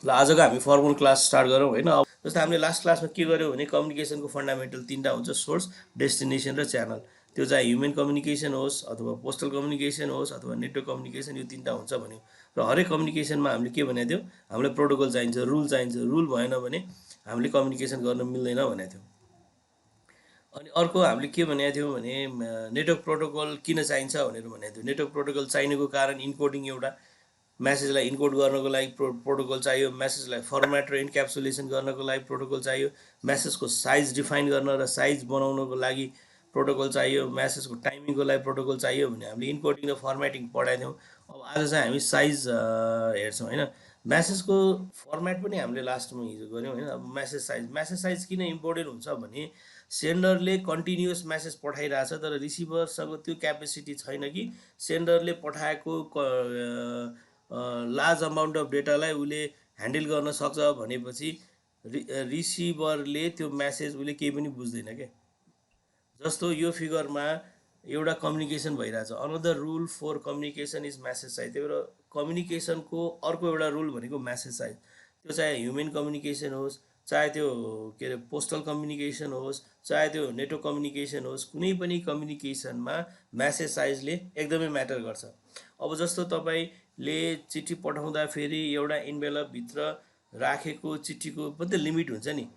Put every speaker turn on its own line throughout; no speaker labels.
ल आजको हामी फर्मल क्लास स्टार्ट गरौँ होइन। अब जस्तो हामीले लास्ट क्लासमा के गर्यौँ भने कम्युनिकेसनको फन्डामेन्टल तिनवटा हुन्छ, सोर्स, डेस्टिनेसन र च्यानल। त्यो चाहे ह्युमन कम्युनिकेसन होस् अथवा पोस्टल कम्युनिकेसन होस् अथवा नेटवर्क कम्युनिकेसन, यो तिनवटा हुन्छ भन्यो। र हरेक कम्युनिकेसनमा हामीले के भनेको थियो, हामीलाई प्रोटोकल चाहिन्छ, रुल चाहिन्छ, रुल भएन भने हामीले कम्युनिकेसन गर्न मिल्दैन भनेको थियो। अनि अर्को हामीले के भनेको थियौँ भने नेटवर्क प्रोटोकल किन चाहिन्छ भनेर भनेको थियो। नेटवर्क प्रोटोकल चाहिनुको कारण इन्कोडिङ, एउटा म्यासेजलाई इन्कोड गर्नको लागि प्रोटोकल चाहियो, म्यासेजलाई फर्मेट र इन्क्याप्सुलेसन गर्नको लागि प्रोटोकल चाहियो, म्यासेजको साइज डिफाइन गर्न र साइज बनाउनको लागि प्रोटोकल चाहियो, म्यासेजको टाइमिङको लागि प्रोटोकल चाहियो भने हामीले इन्कोडिङ र फर्मेटिङ पढाएको थियौँ। अब आज चाहिँ हामी साइज हेर्छौँ होइन। म्यासेजको फर्मेट पनि हामीले लास्टमा हिजो गऱ्यौँ होइन। अब म्यासेज साइज किन इम्पोर्टेन्ट हुन्छ भने सेन्डरले कन्टिन्युस म्यासेज पठाइरहेछ तर रिसिभरसँग त्यो क्यापेसिटी छैन कि सेन्डरले पठाएको लार्ज अमाउन्ट अफ डेटालाई उसले ह्यान्डल गर्न सक्छ भनेपछि रिसिभरले त्यो म्यासेज उसले केही पनि बुझ्दैन क्या। जस्तो यो फिगरमा एउटा कम्युनिकेसन भइरहेछ, another rule for communication is message size. त्यही भएर कम्युनिकेसनको अर्को एउटा रुल भनेको म्यासेज साइज। त्यो चाहे ह्युमन कम्युनिकेसन होस्, चाहे त्यो के अरे पोस्टल कम्युनिकेसन होस्, चाहे त्यो नेटवर्क कम्युनिकेसन होस्, कुनै पनि कम्युनिकेसनमा म्यासेज साइजले एकदमै म्याटर गर्छ। अब जस्तो तपाईँले चिठी पठाउँदाखेरि एउटा इन्भेलपभित्र राखेको चिठीको पनि त लिमिट हुन्छ नि।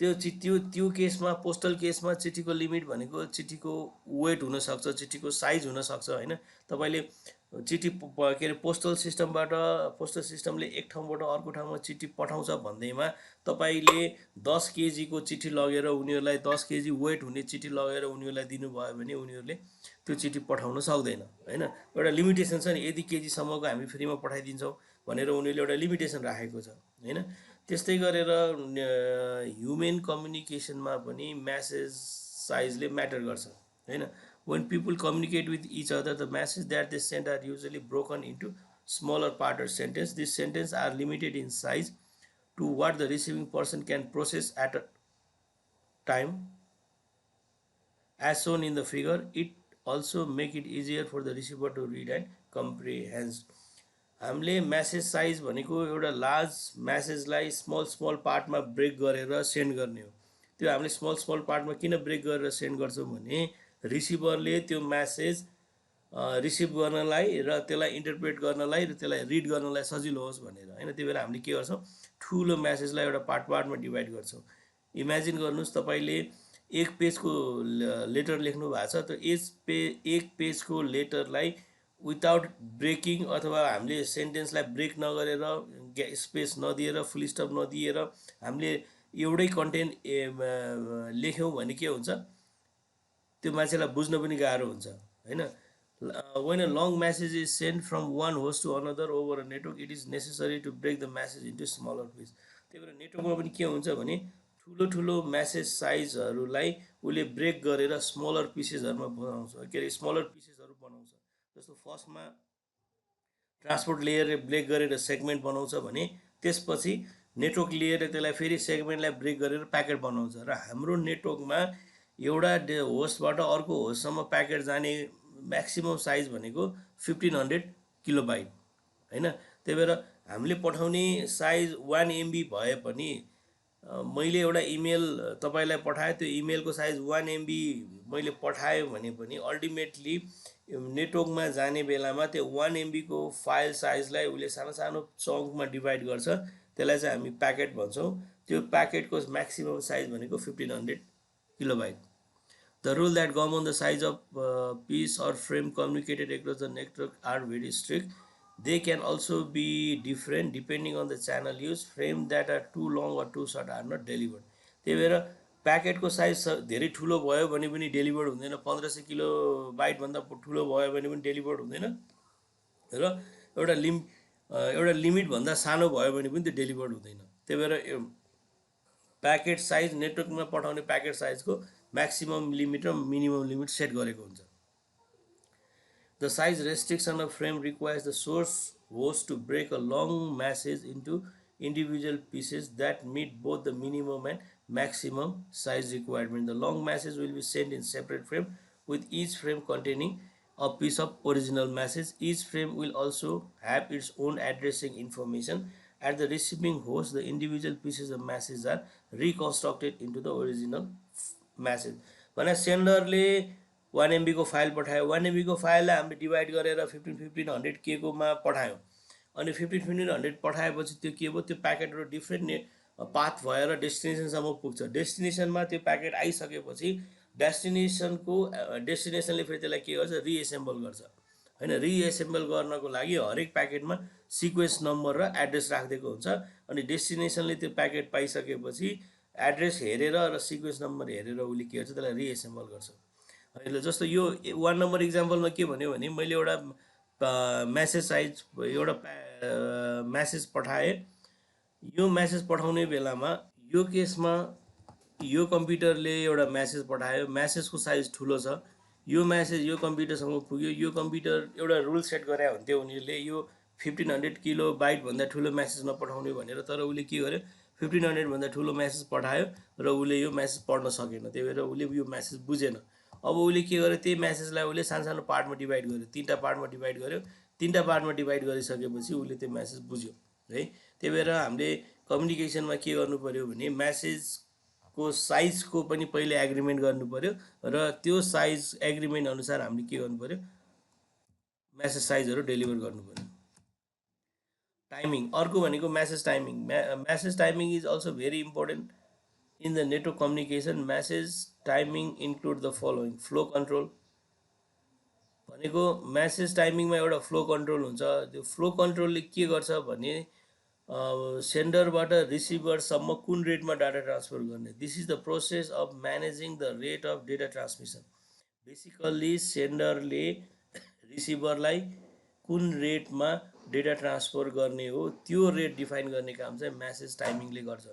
त्यो केसमा, पोस्टल केसमा चिठीको लिमिट भनेको चिठीको वेट हुनसक्छ, चिठीको साइज हुनसक्छ होइन। तपाईँले चिठी के अरे पोस्टल सिस्टमले एक ठाउँबाट अर्को ठाउँमा चिठी पठाउँछ भन्दैमा तपाईँले 10 केजीको चिठी लगेर उनीहरूलाई 10 केजी वेट हुने चिठी लगेर उनीहरूलाई दिनुभयो भने उनीहरूले त्यो चिठी पठाउन सक्दैन होइन। एउटा लिमिटेसन छ नि, यदि केजीसम्मको हामी फ्रीमा पठाइदिन्छौँ भनेर उनीहरूले एउटा लिमिटेसन राखेको छ होइन। त्यस्तै गरेर ह्युमन कम्युनिकेसनमा पनि म्यासेज साइजले म्याटर गर्छ होइन। when people communicate with each other, the message that they send are usually broken into smaller part or sentence. These sentences are limited in size to what the receiving person can process at a time, as shown in the figure. It also make it easier for the receiver to read and comprehend. हामीले message size भनेको एउटा large म्यासेजलाई small small पार्टमा brake गरेर send गर्ने हो। त्यो हामीले small small पार्टमा किन brake गरेर सेन्ड गर्छौँ भने रिसिभरले त्यो म्यासेज रिसिभ गर्नलाई र त्यसलाई इन्टरप्रेट गर्नलाई र त्यसलाई रिड गर्नलाई सजिलो होस् भनेर होइन। त्यही भएर हामीले के गर्छौँ, ठुलो म्यासेजलाई एउटा पार्टमा डिभाइड गर्छौँ। इमेजिन गर्नुहोस् तपाईँले एक पेजको लेटर लेख्नु भएको छ, त एक पेजको लेटरलाई विदाउट ब्रेकिङ अथवा हामीले सेन्टेन्सलाई ब्रेक नगरेर स्पेस नदिएर फुल स्टप नदिएर हामीले एउटै कन्टेन्ट लेख्यौँ भने के हुन्छ, त्यो मान्छेलाई बुझ्न पनि गाह्रो हुन्छ होइन। when a long message is sent from one host to another over a network, it is necessary to break the message into smaller pieces. त्यही भएर नेटवर्कमा पनि के हुन्छ भने ठुलो ठुलो म्यासेज साइजहरूलाई उसले ब्रेक गरेर स्मलर पिसेसहरूमा बनाउँछ, के अरे स्मलर पिसेसहरू बनाउँछ। जस्तो फर्स्टमा ट्रान्सपोर्ट लेयरले ब्रेक गरेर सेगमेन्ट बनाउँछ भने त्यसपछि नेटवर्क लेयरले त्यसलाई फेरि सेगमेन्टलाई ब्रेक गरेर प्याकेट बनाउँछ। र हाम्रो नेटवर्कमा एउटा होस्टबाट अर्को होस्टसम्म प्याकेट जाने म्याक्सिमम साइज भनेको 1500 किलोबाइट होइन। त्यही भएर हामीले पठाउने साइज 1 MB भए पनि मैले एउटा इमेल तपाईँलाई पठाएँ, त्यो इमेलको साइज 1 MB मैले पठाएँ भने पनि अल्टिमेटली नेटवर्कमा जाने बेलामा त्यो 1 MB को फाइल साइजलाई उसले सानो सानो चङ्कमा डिभाइड गर्छ, त्यसलाई चाहिँ हामी प्याकेट भन्छौँ। त्यो प्याकेटको म्याक्सिमम साइज भनेको 1500 kilobyte. The rule that govern the size of piece or frame communicated across the network are very strict. They can also be different depending on the channel used. Frame that are too long or too short are not delivered. त्यही भएर प्याकेटको size धेरै ठुलो भयो भने पनि delivered हुँदैन, 1500 kilo बाइटभन्दा ठुलो भयो भने पनि डेलिभर्ड हुँदैन, र एउटा लिमिटभन्दा सानो भयो भने पनि त्यो डेलिभर्ड हुँदैन। त्यही भएर प्याकेट साइज नेटवर्कमा पठाउने प्याकेट साइजको म्याक्सिमम लिमिट र मिनिमम लिमिट सेट गरेको हुन्छ। The size restriction of frame requires the source host to break a long message into individual pieces that meet both the minimum and maximum size requirement. The long message will be sent in separate frame with each frame containing a piece of original message. Each frame will also have its own addressing information At the receiving host, the individual pieces of message are reconstructed into the original message. भने सेन्डरले 1 MB को file पठायो, 1 MB को फाइललाई हामीले divide गरेर 1500 K कोमा पठायौँ अनि 1500 पठाएपछि त्यो के भयो, त्यो प्याकेटहरू डिफ्रेन्ट पाथ भएर डेस्टिनेसनसम्म पुग्छ। डेस्टिनेसनमा त्यो प्याकेट आइसकेपछि डेस्टिनेसनले फेरि त्यसलाई के गर्छ, रिएसेम्बल गर्छ हैन। रिएसेम्बल गर्नको लागि हरेक प्याकेटमा सिक्वेन्स नम्बर र एड्रेस राखिदिएको हुन्छ अनि डेस्टिनेसनले त्यो प्याकेट पाइसकेपछि एड्रेस हेरेर र सिक्वेन्स नम्बर हेरेर उसले के गर्छ, त्यसलाई रिएसेम्बल गर्छ। अहिले जस्तो यो 1 नम्बर इक्जाम्पलमा के भन्यो भने मैले एउटा मेसेज साइज एउटा मेसेज पठाएँ। यो मेसेज पठाउने बेलामा यो केसमा यो कम्प्युटरले एउटा मेसेज पठायो, मेसेजको साइज ठुलो छ, यो मेसेज यो कम्प्युटरसँग पुग्यो, यो कम्प्युटर एउटा रुल सेट गरे हुन्थ्यो उनीहरूले यो 1500 किलोबाइट भन्दा ठुलो मेसेज नपठाउने भनेर, तर उसले के गर्यो 1500 भन्दा ठुलो मेसेज पठायो र उसले यो मेसेज पढ्न सकेन, त्यही भएर उसले यो मेसेज बुझेन। अब उसले के गर्यो, त्यही मेसेजलाई उसले सानो पार्टमा डिभाइड गर्यो, 3टा पार्टमा डिभाइड गर्यो। 3टा पार्टमा डिभाइड गरिसकेपछि उसले त्यो मेसेज बुझ्यो है। त्यही भएर हामीले कम्युनिकेसनमा के गर्नु पर्यो भने मेसेजको साइजको पनि पहिले एग्रिमेन्ट गर्नु पर्यो र त्यो साइज एग्रिमेन्ट अनुसार हामीले के गर्नु पर्यो, मेसेज साइजहरू डेलिभर गर्नु पर्यो। टाइमिङ अर्को भनेको message timing. Message timing is also very important in the network communication. Message timing include the following flow control भनेको मेसेज टाइमिङमा एउटा फ्लो कन्ट्रोल हुन्छ। त्यो फ्लो कन्ट्रोलले के गर्छ भने सेन्डरबाट रिसिभरसम्म कुन रेटमा डाटा ट्रान्सफर गर्ने, this is the process of managing the rate of data transmission. Basically सेन्डरले रिसिभरलाई कुन रेटमा डेटा ट्रान्सफर गर्ने हो त्यो रेट डिफाइन गर्ने काम चाहिँ मेसेज टाइमिङले गर्छ।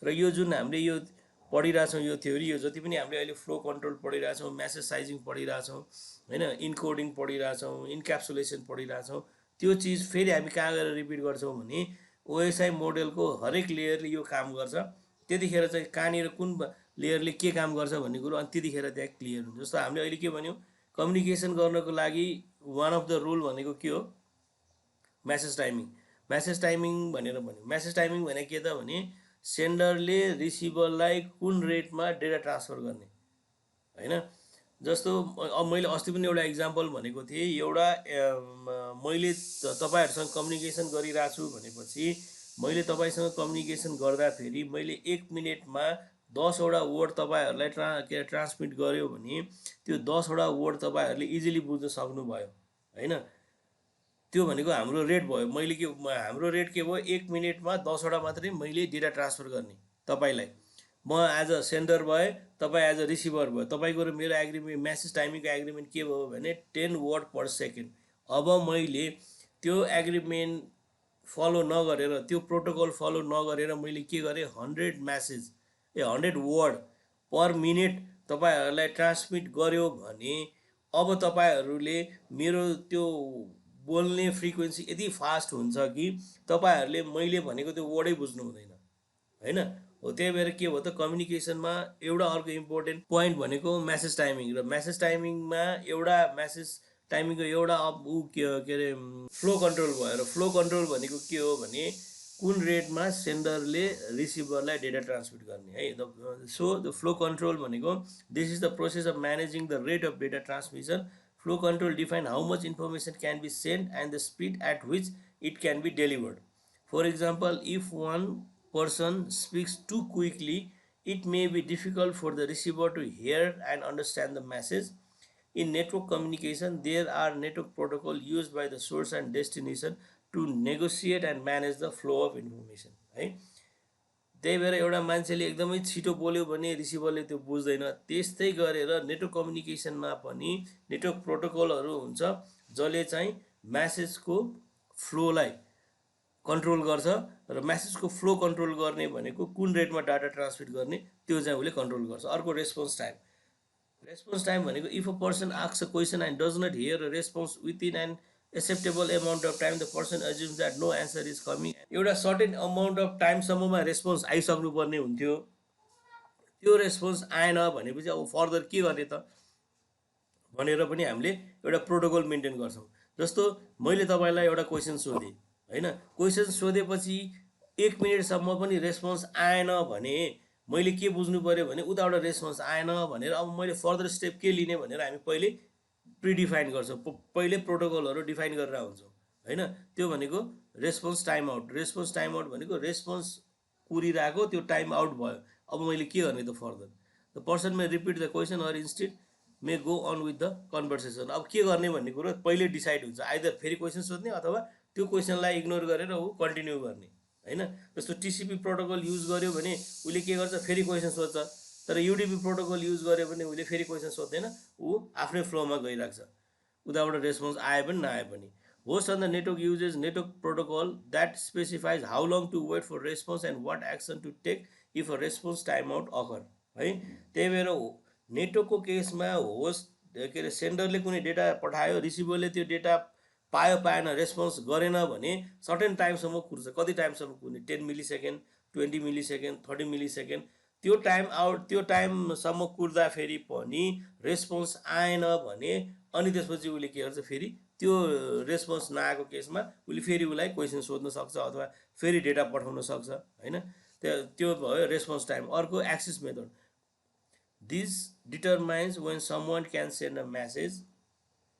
र यो जुन हामीले यो पढिरहेछौँ यो थ्योरी, यो जति पनि हामीले अहिले फ्लो कन्ट्रोल पढिरहेछौँ, मेसेज साइजिङ पढिरहेछौँ हैन, इन्कोडिङ पढिरहेछौँ, इन्क्याप्सुलेसन पढिरहेछौँ, त्यो चिज फेरि हामी कहाँ गएर रिपिट गर्छौँ भने ओएसआई मोडेलको हरेक लेयरले यो काम गर्छ। त्यतिखेर चाहिँ कहाँनिर कुन लेयरले के काम गर्छ भन्ने कुरो अनि त्यतिखेर त्यहाँ क्लियर हुन्छ। जस्तो हामीले अहिले के भन्यौँ, कम्युनिकेसन गर्नको लागि वान अफ द रुल भनेको के हो, मेसेज टाइमिङ। मेसेज टाइमिङ भनेर भन्यो, मेसेज टाइमिङ भने के त भने सेन्डरले रिसिभरलाई कुन रेटमा डेटा ट्रान्सफर गर्ने हैन। जस्तो अब मैले अस्ति पनि एउटा इक्जाम्पल भनेको थिएँ, एउटा मैले तपाईहरुसँग कम्युनिकेसन गरिरहेको छु भनेपछि मैले तपाईसँग कम्युनिकेसन गर्दाखेरि मैले 1 मिनेटमा 10 वटा वर्ड तपाईहरुलाई ट्रान्समिट गर्यो भने त्यो 10 वटा वर्ड तपाईहरुले इजिली बुझ्न सक्नुभयो हैन। त्यो भनेको हाम्रो रेट भयो। मैले के हाम्रो रेट के भयो, 1 मिनेटमा 10 वटा मात्रै मैले डेटा ट्रान्सफर गर्ने तपाईलाई। म एज अ सेन्डर भए, तपाईँ एज अ रिसिभर भयो। तपाईको र मेरो एग्रिमेन्ट मेसेज टाइमिङको एग्रिमेन्ट के भयो भने 10 वर्ड पर सेकेन्ड। अब मैले त्यो एग्रिमेन्ट फलो नगरेर, त्यो प्रोटोकल फलो नगरेर मैले के गरेँ, 100 वर्ड पर मिनेट तपाईहरुलाई ट्रान्समिट गर्यो भने अब तपाईहरुले मेरो त्यो बोल्ने फ्रिक्वेन्सी यति फास्ट हुन्छ कि तपाईहरुले मैले भनेको त्यो वर्डै बुझ्नु हुँदैन हैन। हो त्यही भएर के हो त, कम्युनिकेसनमा एउटा अर्को इम्पोर्टेन्ट पोइन्ट भनेको मेसेज टाइमिङ। र मेसेज टाइमिङमा एउटा मेसेज टाइमिङको एउटा के अरे फ्लो कन्ट्रोल भयो। र फ्लो कन्ट्रोल भनेको के हो भने कुन रेटमा सेन्डरले रिसिभरलाई डेटा ट्रान्समिट गर्ने है। सो द फ्लो कन्ट्रोल भनेको this is the process of managing the rate of data transmission. Flow control define how much information can be sent and the speed at which it can be delivered. For example, if one person speaks too quickly, it may be difficult for the receiver to hear and understand the message. In network communication, there are network protocols used by the source and destination to negotiate and manage the flow of information. Right? त्यही भएर एउटा मान्छेले एकदमै छिटो बोल्यो भने रिसिभरले त्यो बुझ्दैन। त्यस्तै गरेर नेटवर्क कम्युनिकेसनमा पनि नेटवर्क प्रोटोकलहरू हुन्छ जसले चाहिँ मेसेजको फ्लोलाई कन्ट्रोल गर्छ। र मेसेजको फ्लो कन्ट्रोल गर्ने भनेको कुन रेटमा डाटा ट्रान्समिट गर्ने त्यो चाहिँ उसले कन्ट्रोल गर्छ। अर्को रेस्पोन्स टाइम। रेस्पोन्स टाइम भनेको if a person asks a question and does not hear a response within an acceptable amount of time, the person assumes that no answer is coming. एउटा certain amount of टाइमसम्ममा response आइसक्नुपर्ने हुन्थ्यो, त्यो response आएन भनेपछि अब further के गर्ने त भनेर पनि हामीले एउटा प्रोटोकल मेन्टेन गर्छौँ। जस्तो मैले तपाईलाई एउटा क्वेसन सोधेँ हैन, क्वेसन सोधेपछि 1 मिनेटसम्म पनि रेस्पोन्स आएन भने मैले के बुझ्नु पऱ्यो भने उताबाट रेस्पोन्स आएन भनेर अब मैले फर्दर स्टेप के लिने भनेर हामी पहिले प्रिडिफाइन गर्छौँ, पहिले प्रोटोकलहरू डिफाइन गरेर आउँछौँ होइन। त्यो भनेको response time out. Response time out भनेको रेस्पोन्स कुरिरहेको त्यो टाइम आउट भयो, अब मैले के गर्ने त further. The person may repeat the question or instead may go on with the conversation. अब के गर्ने भन्ने कुरो पहिले डिसाइड हुन्छ, आइदर फेरि क्वेसन सोध्ने अथवा त्यो क्वेसनलाई इग्नोर गरेर ऊ कन्टिन्यू गर्ने होइन। जस्तो टिसिपी प्रोटोकल युज गर्यो भने उसले के गर्छ, फेरि क्वेसन सोध्छ। तर युडिपी प्रोटोकल युज गर्यो भने उसले फेरि क्वेसन सोध्दैन, ऊ आफ्नै फ्लोमा गइरहेको छ, उताबाट रेस्पोन्स आए पनि नआए पनि। Host on the network uses network protocol that specifies how long to wait for response and what action to take if a response time out occur है। त्यही भएर नेटवर्कको केसमा होस्ट के अरे सेन्डरले कुनै डेटा पठायो, रिसिभरले त्यो डेटा पायो पाएन, रेस्पोन्स गरेन भने सर्टेन टाइमसम्म कुर्छ। कति टाइमसम्म कुर्ने, 10 मिली सेकेन्ड, 20 मिली सेकेन्ड, 30 मिली सेकेन्ड, त्यो टाइम आउट, त्यो टाइमसम्म कुर्दाखेरि पनि रेस्पोन्स आएन भने अनि त्यसपछि उसले के गर्छ, फेरि त्यो रेस्पोन्स नआएको केसमा उसले फेरि उसलाई क्वेसन सोध्न सक्छ अथवा फेरि डेटा पठाउन सक्छ होइन। त्यो भयो रेस्पोन्स टाइम। अर्को access method, this determines when someone can send a message,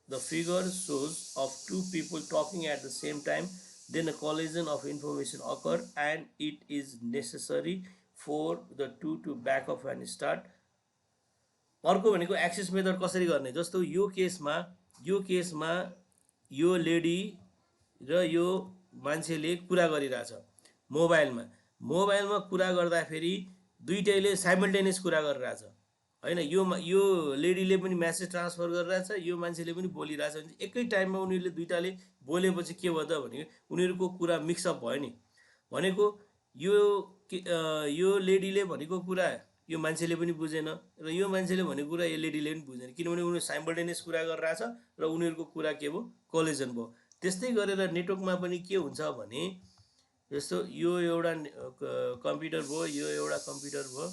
the figure shows of two people talking at the same time, then a collision of information occur and it is necessary for the two to back up and start। अर्को भनेको access method कसरी गर्ने, जस्तो यो केसमा यो lady र यो मान्छेले कुरा गरिरहेछ मोबाइलमा कुरा गर्दाखेरि दुईटैले साइमल्टेनियस कुरा गरिरहेछ होइन। यो लेडीले पनि म्यासेज ट्रान्सफर गरिरहेछ, यो मान्छेले पनि बोलिरहेछ भने एकै टाइममा उनीहरूले दुईटाले बोलेपछि के भयो त भनेको उनीहरूको कुरा मिक्सअप भयो नि। भनेको यो लेडीले भनेको कुरा यो मान्छेले पनि बुझेन र यो मान्छेले भनेको कुरा यो लेडीले पनि बुझेन, किनभने उनीहरू साइमल्टेनियस कुरा गरिरहेछ र उनीहरूको कुरा के भयो, कोलिजन भयो। त्यस्तै गरेर नेटवर्कमा पनि के हुन्छ भने जस्तो यो एउटा कम्प्युटर भयो, यो एउटा कम्प्युटर भयो,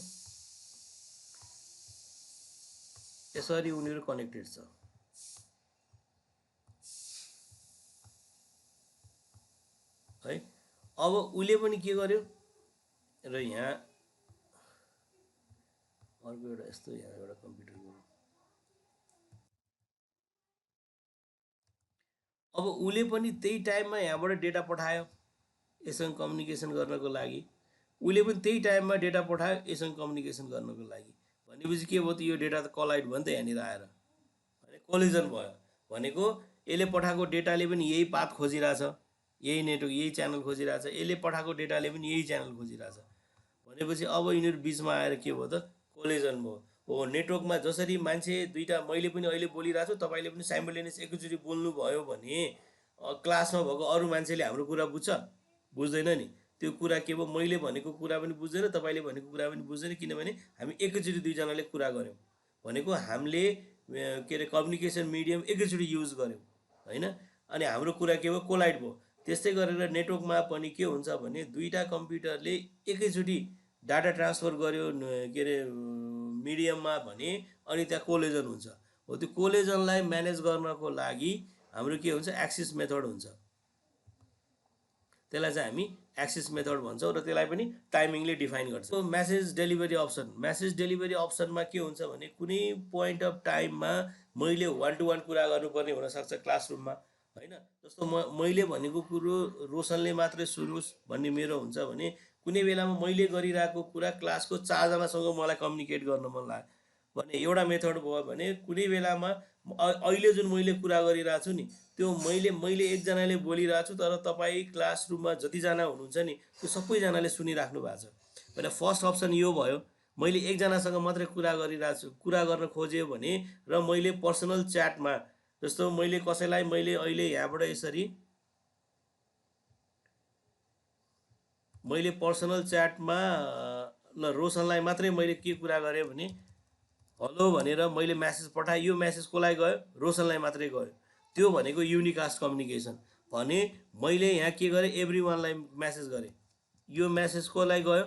यसरी उनीहरू कनेक्टेड छ है। अब उसले पनि के गर्यो र यहाँ अर्को एउटा यस्तो यहाँ एउटा कम्प्युटर गरौँ। अब उसले पनि त्यही टाइममा यहाँबाट डेटा पठायो यससँग कम्युनिकेसन गर्नको लागि, उसले पनि त्यही टाइममा डेटा पठायो यससँग कम्युनिकेसन गर्नको लागि। भनेपछि के भयो त, यो डेटा त कलाइड भयो नि त यहाँनिर आएर, भने कोलिजन भयो। भनेको यसले पठाएको डेटाले पनि यही पाथ खोजिरहेछ, यही नेटवर्क यही च्यानल खोजिरहेछ, यसले पठाएको डेटाले पनि यही च्यानल खोजिरहेछ। भनेपछि अब यिनीहरू बिचमा आएर के भयो त, कोलिजन भयो। हो, नेटवर्कमा जसरी मान्छे दुईवटा, मैले पनि अहिले बोलिरहेको छु, तपाईँले पनि साइमल्टेनियस एकैचोटि बोल्नुभयो भने क्लासमा भएको अरू मान्छेले हाम्रो कुरा बुझ्दैन नि। त्यो कुरा के भयो, मैले भनेको कुरा पनि बुझ्दैन, तपाईँले भनेको कुरा पनि बुझ्दैन, किनभने हामी एकैचोटि दुईजनाले कुरा गऱ्यौँ। भनेको हामीले के अरे कम्युनिकेसन मिडियम एकैचोटि युज गऱ्यौँ होइन, अनि हाम्रो कुरा के भयो, कोलाइड भयो। त्यस्तै गरेर नेटवर्कमा पनि के हुन्छ भने दुईवटा कम्प्युटरले एकैचोटि डाटा ट्रान्सफर गर्यो के अरे मिडियममा भने अनि त्यहाँ कोलिजन हुन्छ। हो, त्यो कोलिजनलाई म्यानेज गर्नको लागि हाम्रो के हुन्छ, एक्सेस मेथड हुन्छ। त्यसलाई चाहिँ हामी एक्सेस मेथड भन्छौँ र त्यसलाई पनि टाइमिङले डिफाइन गर्छ। म्यासेज डेलिभरी अप्सनमा के हुन्छ भने कुनै पोइन्ट अफ टाइममा मैले 1 to 1 कुरा गर्नुपर्ने हुनसक्छ क्लासरुममा होइन। जस्तो मैले भनेको कुरो रोशनले मात्रै सुनोस् भन्ने मेरो हुन्छ भने कुनै बेलामा मैले गरिरहेको कुरा क्लासको 4 जनासँग मलाई कम्युनिकेट गर्न मन लाग्यो भने एउटा मेथड भयो भने कुनै बेलामा अहिले जुन मैले कुरा गरिरहेको छु नि त्यो मैले एकजनाले बोलिरहेको छु तर तपाईँ क्लासरुममा जतिजना हुनुहुन्छ नि त्यो सबैजनाले सुनिराख्नु भएको छ भने फर्स्ट अप्सन यो भयो। मैले एकजनासँग मात्रै कुरा गरिरहेको छु, कुरा गर्न खोजेँ भने र मैले पर्सनल च्याटमा जस्तो मैले कसैलाई मैले अहिले यहाँबाट यसरी मैले पर्सनल च्याटमा ल रोशनलाई मात्रै मैले के कुरा गरेँ भने हेलो भनेर मैले म्यासेज पठाएँ, यो म्यासेज कसलाई गयो, रोशनलाई मात्रै गयो। त्यो भनेको युनिकास्ट कम्युनिकेसन। भने मैले यहाँ के गरेँ, एभ्री वानलाई म्यासेज गरेँ, यो म्यासेज कसलाई गयो,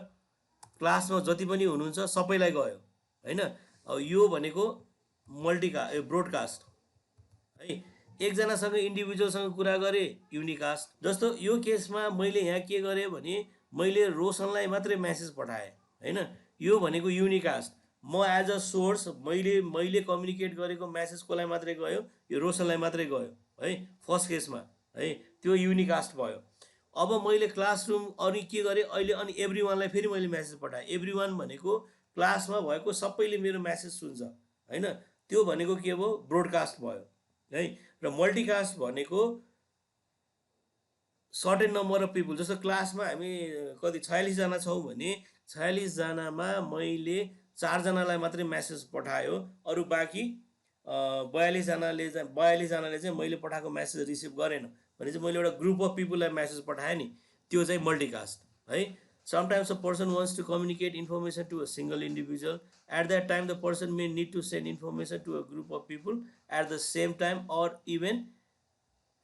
क्लासमा जति पनि हुनुहुन्छ सबैलाई गयो होइन। अब यो भनेको ब्रोडकास्ट है। एकजनासँग इन्डिभिजुअलसँग कुरा गरेँ युनिकास्ट। जस्तो यो केसमा मैले यहाँ के गरेँ भने मैले रोशनलाई मात्रै मेसेज पठाएँ हैन, यो भनेको युनिकास्ट। म एज अ सोर्स मैले कम्युनिकेट गरेको मेसेज कसलाई मात्रै गयो, यो रोशनलाई मात्रै गयो है फर्स्ट केसमा है, त्यो युनिकास्ट भयो। अब मैले क्लासरुम अनि के गरेँ अहिले, अनि एभ्री वानलाई फेरि मैले मेसेज पठाएँ। एभ्री वान भनेको क्लासमा भएको सबैले मेरो मेसेज सुन्छ होइन, त्यो भनेको के भयो, ब्रोडकास्ट भयो है। र मल्टिकास्ट भनेको सर्टेन नम्बर अफ पिपुल, जस्तो क्लासमा हामी कति 46 जना छौँ भने 46 जनामा मैले 4 जनालाई मात्रै मेसेज पठायो, अरू बाँकी 42 जनाले चाहिँ मैले पठाएको मेसेज रिसिभ गरेन भने चाहिँ मैले एउटा ग्रुप अफ पिपुललाई मेसेज पठाएँ नि, त्यो चाहिँ मल्टिकास्ट है। Sometimes a person wants to communicate information to a single individual, at that time the person may need to send information to a group of people at the same time or even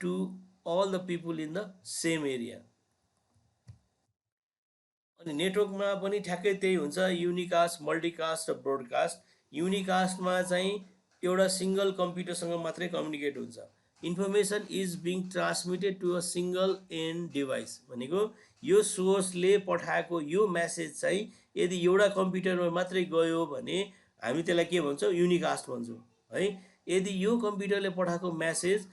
to all the people in the same area। अनि नेटवर्कमा पनि ठ्याक्कै त्यही हुन्छ, युनिकास्ट, multicast र broadcast. युनिकास्टमा चाहिँ एउटा single कम्प्युटरसँग मात्रै communicate हुन्छ। Information is being transmitted to a single end device भनेको यो सोर्सले पठाएको यो मेसेज चाहिँ यदि एउटा कम्प्युटरमा मात्रै गयो भने हामी त्यसलाई के भन्छौँ, युनिकास्ट भन्छौँ है। यदि यो कम्प्युटरले पठाएको मेसेज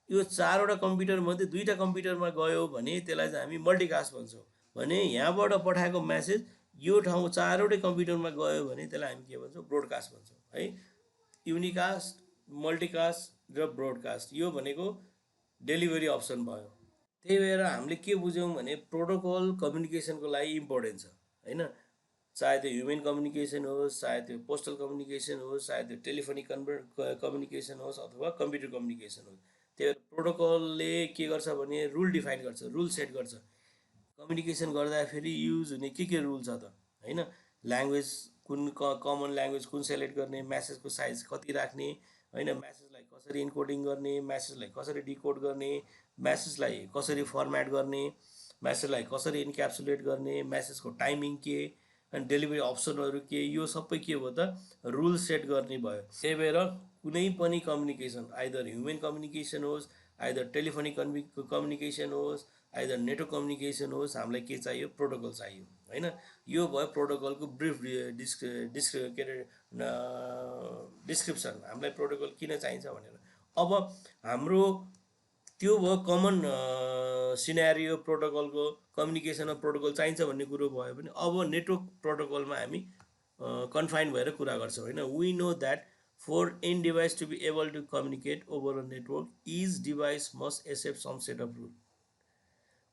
यो 4वटा कम्प्युटरमध्ये 2टा कम्प्युटरमा गयो भने त्यसलाई चाहिँ हामी मल्टिकास्ट भन्छौँ। भने यहाँबाट पठाएको मेसेज यो ठाउँ 4वटै कम्प्युटरमा गयो भने त्यसलाई हामी के भन्छौँ, ब्रोडकास्ट भन्छौँ है। युनिकास्ट, मल्टिकास्ट र ब्रोडकास्ट यो भनेको डेलिभरी अप्सन भयो। त्यही भएर हामीले के बुझ्यौँ भने प्रोटोकल कम्युनिकेसनको लागि इम्पोर्टेन्ट छ होइन, चाहे त्यो ह्युमन कम्युनिकेसन होस्, चाहे त्यो पोस्टल कम्युनिकेसन होस्, चाहे त्यो टेलिफोनिक कम्युनिकेसन होस् अथवा कम्प्युटर कम्युनिकेसन होस्। त्यो प्रोटोकलले के गर्छ भने रुल डिफाइन गर्छ, रुल सेट गर्छ। कम्युनिकेसन गर्दाखेरि युज हुने के रुल छ त होइन, ल्याङ्ग्वेज कुन कमन ल्याङ्ग्वेज कुन सेलेक्ट गर्ने, मेसेजको साइज कति राख्ने होइन, मेसेजलाई कसरी इन्कोडिङ गर्ने, मेसेजलाई कसरी डिकोड गर्ने, मेसेजलाई कसरी फर्मेट गर्ने, मेसेजलाई कसरी इन्क्याप्सुलेट गर्ने, मेसेजको टाइमिङ के अनि डेलिभरी अप्सनहरू के, यो सबै के हो त, रुल सेट गर्ने भयो। त्यही भएर कुनै पनि कम्युनिकेसन, आइदर ह्युमन कम्युनिकेसन होस्, आइदर टेलिफोनिक कम्युनिकेसन होस्, आइदर नेटवर्क कम्युनिकेसन होस्, हामीलाई के चाहियो, प्रोटोकल चाहियो होइन। यो भयो प्रोटोकलको ब्रिफ के अरे डिस्क्रिप्सन, हामीलाई प्रोटोकल किन चाहिन्छ भनेर। अब हाम्रो त्यो भयो कमन सिनेरियो प्रोटोकलको, कम्युनिकेसनमा प्रोटोकल चाहिन्छ भन्ने कुरो भयो भने अब नेटवर्क प्रोटोकलमा हामी कन्फाइन भएर कुरा गर्छौँ होइन। We know that for any device to be able to communicate over a network, each device must accept some set of rules।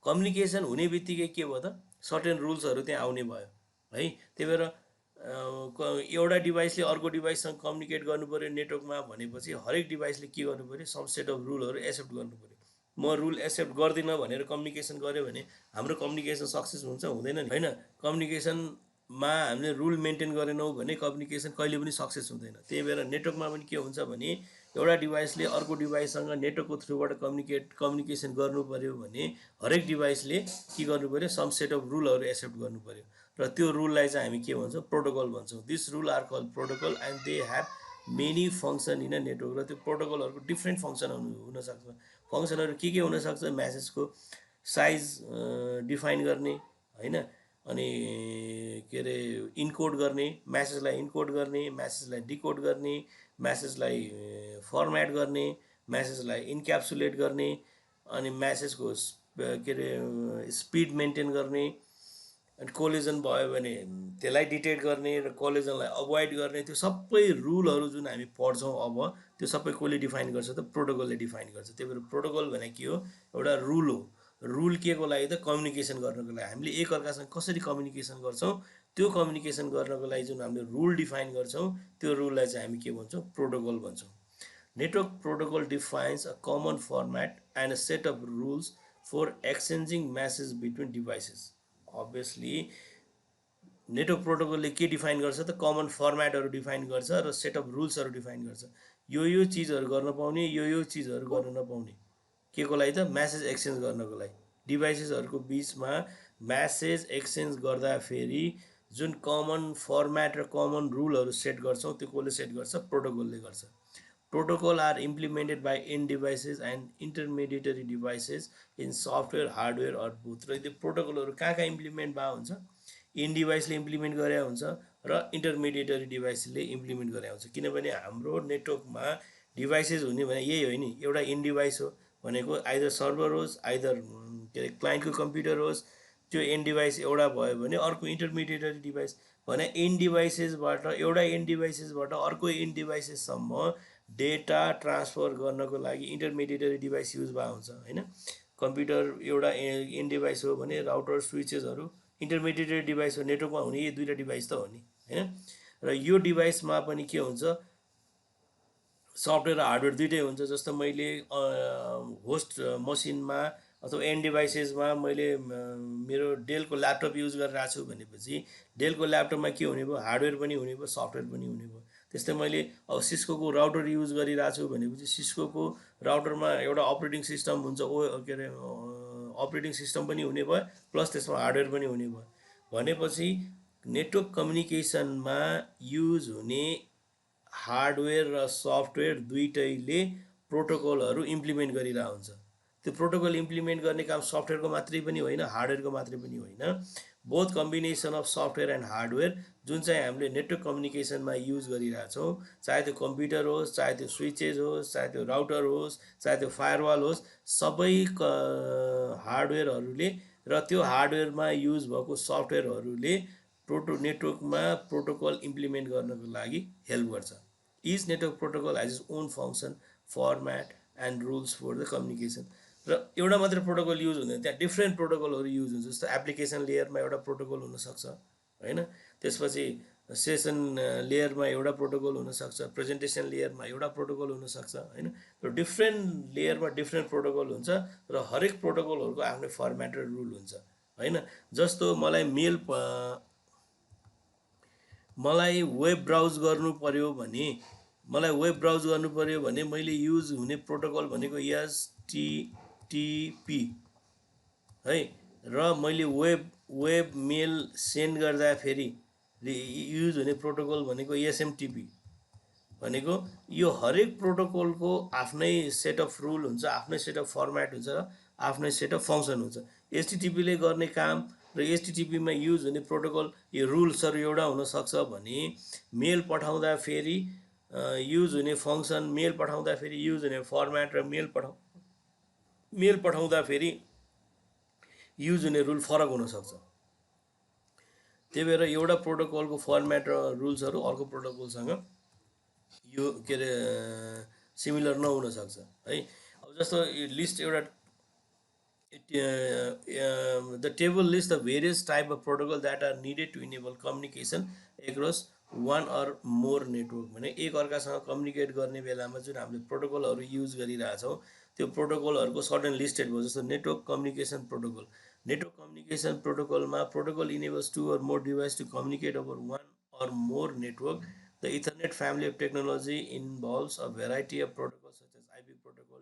Communication हुने बित्तिकै के भयो त, सर्टेन रुल्सहरू त्यहाँ आउने भयो है। त्यही भएर एउटा डिभाइसले अर्को डिभाइससँग कम्युनिकेट गर्नु पऱ्यो नेटवर्कमा भनेपछि हरेक डिभाइसले के गर्नु पऱ्यो, सम सेट अफ रुलहरू एक्सेप्ट गर्नु पऱ्यो। म रुल एक्सेप्ट गर्दिनँ भनेर कम्युनिकेसन गऱ्यो भने हाम्रो कम्युनिकेसन सक्सेस हुन्छ, हुँदैन नि होइन। कम्युनिकेसनमा हामीले रुल मेन्टेन गरेनौँ भने कम्युनिकेसन कहिले पनि सक्सेस हुँदैन। त्यही भएर नेटवर्कमा पनि के हुन्छ भने एउटा डिभाइसले अर्को डिभाइससँग नेटवर्कको थ्रुबाट कम्युनिकेसन गर्नु पऱ्यो भने हरेक डिभाइसले के गर्नु पऱ्यो, सम सेट अफ रुलहरू एक्सेप्ट गर्नु पऱ्यो र त्यो रुललाई चाहिँ हामी के भन्छौँ, प्रोटोकल भन्छौँ। This rule are called protocol and they have many function in a network. र त्यो प्रोटोकलहरूको डिफ्रेन्ट फङ्सनहरू हुनसक्छ। फङ्सनहरू के हुनसक्छ, म्यासेजको साइज डिफाइन गर्ने होइन, अनि के अरे इन्कोड गर्ने, म्यासेजलाई इन्कोड गर्ने, म्यासेजलाई डिकोड गर्ने, म्यासेजलाई फर्मेट गर्ने, म्यासेजलाई इन्क्याप्सुलेट गर्ने, अनि म्यासेजको के अरे स्पिड मेन्टेन गर्ने, अनि कोलिजन भयो भने त्यसलाई डिटेक्ट गर्ने र कोलिजनलाई अभोइड गर्ने। त्यो सबै रुलहरू जुन हामी पढ्छौँ अब त्यो सबै कसले डिफाइन गर्छ त, प्रोटोकलले डिफाइन गर्छ। त्यही भएर प्रोटोकल भने के हो, एउटा रुल हो। रुल के को लागि त, कम्युनिकेसन गर्नको लागि। हामीले एकअर्कासँग कसरी कम्युनिकेसन गर्छौँ त्यो कम्युनिकेसन गर्नको लागि जुन हामीले रुल डिफाइन गर्छौँ त्यो रुललाई चाहिँ हामी के भन्छौँ, प्रोटोकल भन्छौँ। Network protocol defines a common format and a set of rules for exchanging message between devices. Obviously network प्रोटोकलले के डिफाइन गर्छ त, कमन फर्मेटहरू डिफाइन गर्छ र सेट अफ रुल्सहरू डिफाइन गर्छ। यो चिजहरू गर्न पाउने, यो चिजहरू गर्न नपाउने। के को लागि त, म्यासेज एक्सचेन्ज गर्नको लागि। डिभाइसेसहरूको बिचमा म्यासेज एक्सचेन्ज गर्दाखेरि जुन कमन फर्मेट र कमन रुलहरू सेट गर्छौँ त्यो कसले सेट गर्छ, प्रोटोकलले गर्छ। Protocol are implemented by end devices and intermediary devices in software, hardware or both. र त्यो प्रोटोकलहरू कहाँ कहाँ इम्प्लिमेन्ट भएको हुन्छ, इन डिभाइसले इम्प्लिमेन्ट गरे हुन्छ र इन्टरमिडिएटरी डिभाइसले इम्प्लिमेन्ट गरे हुन्छ। किनभने हाम्रो नेटवर्कमा डिभाइसेस हुने भने यही हो नि, एउटा इन डिभाइस हो भनेको आइदर सर्भर होस्, आइदर के अरे क्लाइन्टको कम्प्युटर होस्, त्यो एन्ड डिभाइस एउटा भयो भने अर्को इन्टरमिडिएटरी डिभाइस भने एन्ड डिभाइसेसबाट एउटा एन्ड डिभाइसेसबाट अर्को एन्ड डिभाइसेससम्म डेटा ट्रान्सफर गर्नको लागि इन्टरमिडिएटरी डिभाइस युज भएको हुन्छ होइन। कम्प्युटर एउटा एन्ड डिभाइस हो भने राउटर स्विचेसहरू इन्टरमिडिएटरी डिभाइस हो, नेटवर्कमा हुने यी दुईवटा डिभाइस त हो नि होइन। र यो डिभाइसमा पनि के हुन्छ, सफ्टवेयर र हार्डवेयर दुइटै हुन्छ। जस्तो मैले होस्ट मसिनमा अथवा एन्ड डिभाइसेसमा मैले मेरो डेलको ल्यापटप युज गरिरहेको छु भनेपछि डेलको ल्यापटपमा के हुने भयो, हार्डवेयर पनि हुने भयो, सफ्टवेयर पनि हुने भयो। त्यस्तै मैले अब सिस्कोको राउटर युज गरिरहेको छु भनेपछि सिस्कोको राउटरमा एउटा अपरेटिङ सिस्टम हुन्छ, के अरे अपरेटिङ सिस्टम पनि हुने भयो, प्लस त्यसमा हार्डवेयर पनि हुने भयो। भनेपछि नेटवर्क कम्युनिकेसनमा युज हुने हार्डवेयर र सफ्टवेयर दुइटैले प्रोटोकलहरू इम्प्लिमेन्ट गरिरहेको हुन्छ। त्यो प्रोटोकल इम्प्लिमेन्ट गर्ने काम सफ्टवेयरको मात्रै पनि होइन, हार्डवेयरको मात्रै पनि होइन, both combination of software and hardware जुन चाहिँ हामीले नेटवर्क कम्युनिकेसनमा युज गरिरहेछौँ, चाहे त्यो कम्प्युटर होस्, चाहे त्यो स्विचेस होस्, चाहे त्यो राउटर होस्, चाहे त्यो फायरवाल होस्, सबै हार्डवेयरहरूले र त्यो हार्डवेयरमा युज भएको सफ्टवेयरहरूले नेटवर्कमा प्रोटोकल इम्प्लिमेन्ट गर्नको लागि हेल्प गर्छ। Each network protocol has its own function, format and rules for the communication. र एउटा मात्रै प्रोटोकल युज हुँदैन, त्यहाँ डिफ्रेन्ट प्रोटोकलहरू युज हुन्छ। जस्तो एप्लिकेसन लेयरमा एउटा प्रोटोकल हुनसक्छ होइन, त्यसपछि सेसन लेयरमा एउटा प्रोटोकल हुनसक्छ, प्रेजेन्टेसन लेयरमा एउटा प्रोटोकल हुनसक्छ होइन। र डिफ्रेन्ट लेयरमा डिफ्रेन्ट प्रोटोकल हुन्छ र हरेक प्रोटोकलहरूको आफ्नै फर्मेट र रुल हुन्छ होइन। जस्तो मलाई वेब ब्राउज गर्नु पर्यो भने मैले युज हुने प्रोटोकल भनेको एचटिटिपी है। र मैले वेब मेल सेन्ड गर्दाखेरि युज हुने प्रोटोकल भनेको एसएमटिपी भनेको यो हरेक प्रोटोकलको आफ्नै सेट अफ रुल हुन्छ, आफ्नै सेट अफ फर्मेट हुन्छ र आफ्नै सेट अफ फङ्सन हुन्छ। एचटिटिपीले गर्ने काम र एचटिटिपीमा युज हुने प्रोटोकल यो रुल्सहरू एउटा हुनसक्छ भने मेल पठाउँदाखेरि युज हुने फङ्सन, मेल पठाउँदाखेरि युज हुने फर्मेट र मेल पठाउँदाखेरि युज हुने रुल फरक हुनसक्छ। त्यही भएर एउटा प्रोटोकलको फर्मेट र रुल्सहरू अर्को प्रोटोकलसँग यो के अरे सिमिलर नहुनसक्छ है। अब जस्तो लिस्ट एउटा the table lists the various type of protocol that are needed to enable communication across one or more network। भने एक अर्कासँग कम्युनिकेट गर्ने बेलामा जुन हामीले प्रोटोकलहरू युज गरिरहेछौँ त्यो प्रोटोकलहरूको सर्टेन लिस्टेड भयो। जस्तो network communication protocol, network communication प्रोटोकलमा protocol enables two or more device to communicate over one or more network. The Ethernet family of technology involves a variety of protocols such as IP protocol,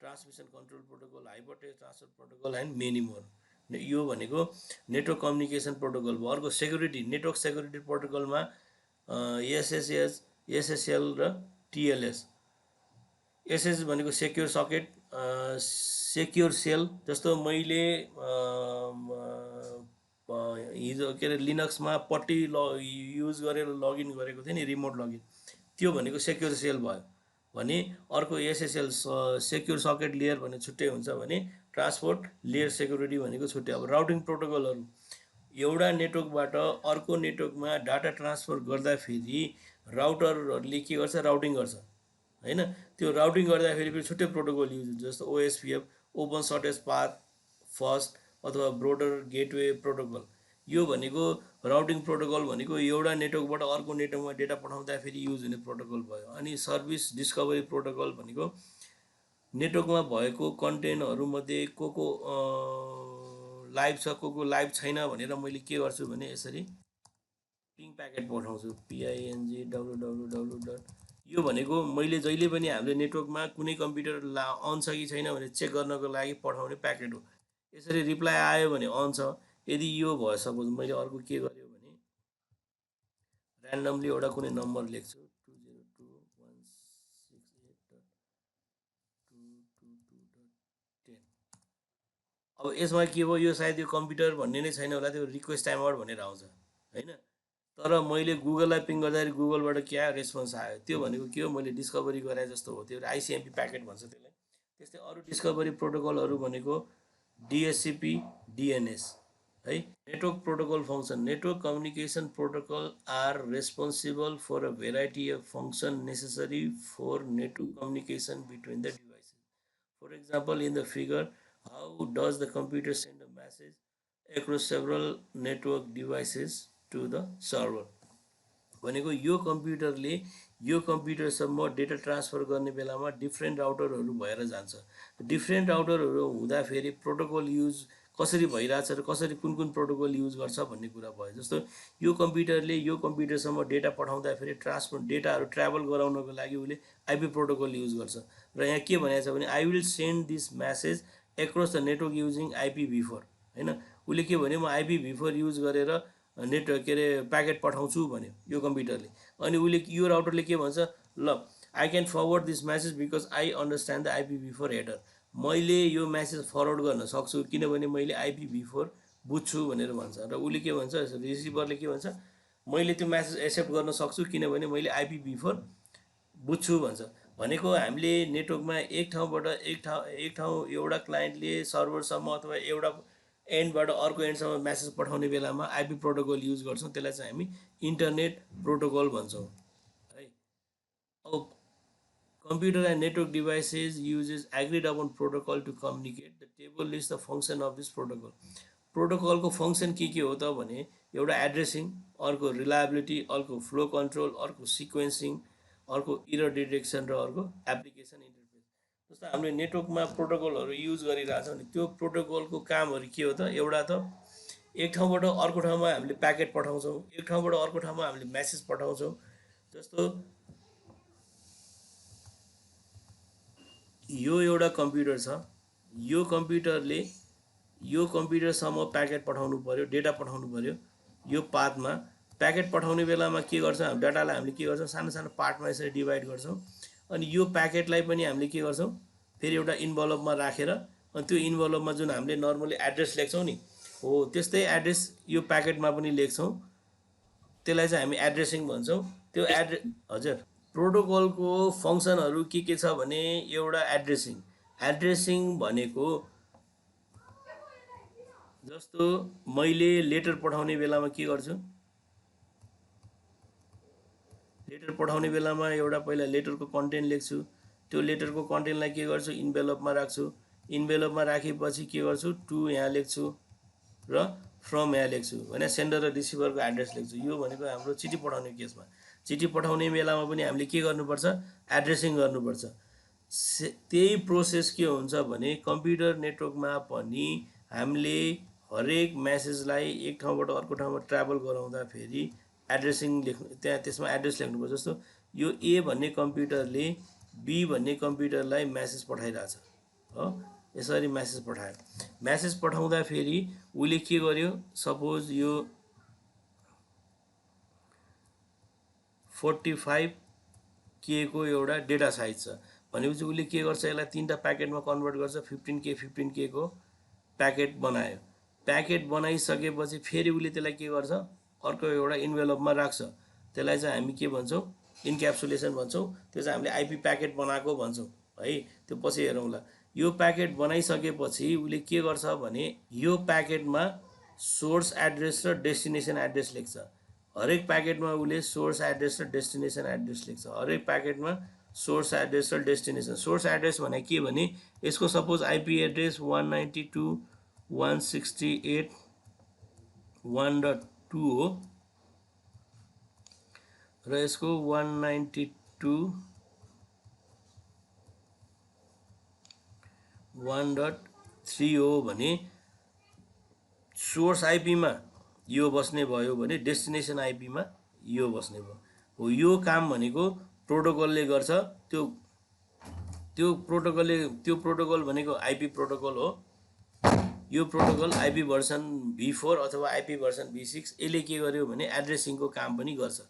transmission control protocol, hypertext transfer protocol and many more. यो भनेको network communication protocol भयो। अर्को security, network security प्रोटोकलमा SSL र TLS. SS भनेको secure socket, secure sale. जस्तो मैले हिजो के अरे लिनक्समा पट्टी युज गरेर लगइन गरेको थिएँ नि, रिमोट लगइन, त्यो भनेको सेक्योर सेल भयो भने अर्को एसएसएल सेक्योर सकेट लेयर भन्ने छुट्टै हुन्छ भने ट्रान्सपोर्ट लेयर सेक्युरिटी भनेको छुट्टै। अब राउटिङ प्रोटोकलहरू एउटा नेटवर्कबाट अर्को नेटवर्कमा डाटा ट्रान्सफर गर्दाखेरि राउटरहरूले के गर्छ, राउटिङ गर्छ होइन। त्यो राउटिङ गर्दाखेरि पनि छुट्टै प्रोटोकल युज हुन्छ। जस्तो OSPF, open shortage path first अथवा ब्रोडर गेटवे प्रोटोकल। यो भनेको राउटिङ प्रोटोकल भनेको एउटा नेटवर्कबाट अर्को नेटवर्कमा डेटा पठाउँदाखेरि युज हुने प्रोटोकल भयो। अनि सर्भिस डिस्कभरी प्रोटोकल भनेको नेटवर्कमा भएको कन्टेन्टहरूमध्ये को लाइभ छ, को लाइभ छैन भनेर मैले के गर्छु भने यसरी पिङ प्याकेट पठाउँछु, पिआइएनजी www. यो भनेको मैले जहिले पनि हामीले नेटवर्कमा कुनै कम्प्युटर अन छ कि छैन भने चेक गर्नको लागि पठाउने प्याकेट हो। यसरी रिप्लाई आयो भने अन छ। यदि यो भयो, सपोज मैले अर्को के गर्यो भने ऱ्यान्डमली एउटा कुनै नम्बर लेख्छु, 222.10 अब यसमा के भयो यो सायद यो कम्प्युटर भन्ने नै छैन होला त्यो रिक्वेस्ट टाइम आउट भनेर आउँछ हैन तर मैले गुगललाई पिङ गर्दाखेरि गुगलबाट के आयो रेस्पोन्स आयो त्यो भनेको के हो मैले डिस्कभरी गरे जस्तो हो त्यो आइसिएमपी प्याकेट भन्छ त्यसलाई त्यस्तै अरू डिस्कभरी प्रोटोकलहरू भनेको डिएचसिपी डिएनएस है network protocol function network communication protocol are responsible for a variety of function necessary for network communication between the devices for example in the figure how does the computer send a message across several network devices to the server भनेको यो कम्प्युटरले यो कम्प्युटरसम्म data transfer गर्ने बेलामा different राउटरहरू भएर जान्छ different राउटरहरू हुँदाखेरि protocol use कसरी भइरहेछ र कसरी कुन कुन प्रोटोकल युज गर्छ भन्ने कुरा भयो जस्तो यो कम्प्युटरले यो कम्प्युटरसम्म डेटा पठाउँदाखेरि ट्रान्सफर डेटाहरू ट्राभल गराउनको लागि उसले आइपी प्रोटोकल युज गर्छ र यहाँ के भनेको छ भने I will send this message across the network using IPv4 हैन उसले के भन्यो म आइपिभी4 युज गरेर नेटवर्क के अरे प्याकेट पठाउँछु भन्यो यो कम्प्युटरले अनि उसले यो राउटरले के भन्छ ल I can forward this message because I understand the IPv4 header मैले यो म्यासेज फरवर्ड गर्न सक्छु किनभने मैले आइपिभी4 बुझ्छु भनेर भन्छ र उसले के भन्छ रिसिभरले के भन्छ मैले त्यो म्यासेज एक्सेप्ट गर्न सक्छु किनभने मैले आइपिभी4 बुझ्छु भन्छ भनेको हामीले नेटवर्कमा एक ठाउँबाट एक ठाउँ एउटा क्लाइन्टले सर्भरसम्म अथवा एउटा एन्डबाट अर्को एन्डसम्म म्यासेज पठाउने बेलामा आइपी प्रोटोकल युज गर्छौँ त्यसलाई चाहिँ हामी इन्टरनेट प्रोटोकल भन्छौँ है अब computer and network devices uses agreed upon protocol to communicate the table lists the function of this protocol protocol को function के हो त भने एउटा एड्रेसिङ अर्को रिलायबिलिटी अर्को फ्लो कन्ट्रोल अर्को सिक्वेन्सिङ अर्को एरर डिटेक्सन र अर्को एप्लिकेसन इन्टरफेस जस्तो हामीले नेटवर्कमा प्रोटोकलहरू युज गरिरहेछौँ भने त्यो प्रोटोकलको कामहरू के हो त एउटा त एक ठाउँबाट अर्को ठाउँमा हामीले प्याकेट पठाउँछौँ एक ठाउँबाट अर्को ठाउँमा हामीले मेसेज पठाउँछौँ जस्तो यो एउटा कम्प्युटर छ यो कम्प्युटरले यो कम्प्युटरसम्म प्याकेट पठाउनु पर्यो डेटा पठाउनु पर्यो यो पाथमा प्याकेट पठाउने बेलामा के गर्छौँ हामी डाटालाई हामीले के गर्छौँ सानो सानो पार्टमा यसरी डिभाइड गर्छौँ अनि यो प्याकेटलाई पनि हामीले के गर्छौँ फेरि एउटा इन्भलपमा राखेर अनि त्यो इन्भलपमा जुन हामीले नर्मली एड्रेस लेख्छौँ नि हो त्यस्तै एड्रेस यो प्याकेटमा पनि लेख्छौँ त्यसलाई चाहिँ हामी एड्रेसिङ भन्छौँ त्यो हजुर प्रोटोकलको फङ्सनहरू के छ भने एउटा एड्रेसिङ भनेको जस्तो मैले लेटर पठाउने बेलामा के गर्छु लेटर पठाउने बेलामा एउटा पहिला लेटरको कन्टेन्ट लेख्छु त्यो लेटरको कन्टेन्टलाई के गर्छु इन्भेलपमा राख्छु इन्भेलपमा राखेपछि के गर्छु टु यहाँ लेख्छु र फ्रम यहाँ लेख्छु होइन सेन्डर र रिसिभरको एड्रेस लेख्छु यो भनेको हाम्रो चिठी पठाउने केसमा चिठी पठाउने बेलामा पनि हामीले के गर्नुपर्छ एड्रेसिङ गर्नुपर्छ त्यही प्रोसेस के हुन्छ भने कम्प्युटर नेटवर्कमा पनि हामीले हरेक मेसेजलाई एक ठाउँबाट अर्को ठाउँमा ट्राभल गराउँदाखेरि एड्रेसिङ लेख्नु त्यहाँ त्यसमा एड्रेस लेख्नुपर्छ जस्तो यो ए भन्ने कम्प्युटरले बी भन्ने कम्प्युटरलाई मेसेज पठाइरहेछ हो यसरी मेसेज पठायो मेसेज पठाउँदाखेरि उसले के गर्यो सपोज यो 45K को एउटा डेटा साइज छ भनेपछि उसले के गर्छ यसलाई तीनटा प्याकेटमा कन्भर्ट गर्छ 15K को प्याकेट बनायो प्याकेट बनाइसकेपछि फेरि उसले त्यसलाई के गर्छ अर्को एउटा इन्भेलपमा राख्छ त्यसलाई चाहिँ हामी के भन्छौँ इन्क्याप्सुलेसन भन्छौँ त्यो चाहिँ हामीले आइपी प्याकेट बनाएको भन्छौँ है त्यो पछि हेरौँला यो प्याकेट बनाइसकेपछि उसले के गर्छ भने यो प्याकेटमा सोर्स एड्रेस र डेस्टिनेसन एड्रेस लेख्छ हरेक प्याकेटमा उसले सोर्स एड्रेस र डेस्टिनेसन एड्रेस लेख्छ हरेक प्याकेटमा सोर्स एड्रेस र डेस्टिनेसन सोर्स एड्रेस भने के भने यसको सपोज आइपी एड्रेस 192.168.1.2 हो र यसको 192.1.3 हो भने सोर्स आइपीमा यो बस्ने भयो भने डेस्टिनेसन आइपीमा यो बस्ने भयो हो यो काम भनेको प्रोटोकलले गर्छ त्यो प्रोटोकल भनेको आइपी प्रोटोकल हो यो प्रोटोकल आइपी भर्सन V4 अथवा आइपी भर्सन V6 यसले के गर्यो भने एड्रेसिङको काम पनि गर्छ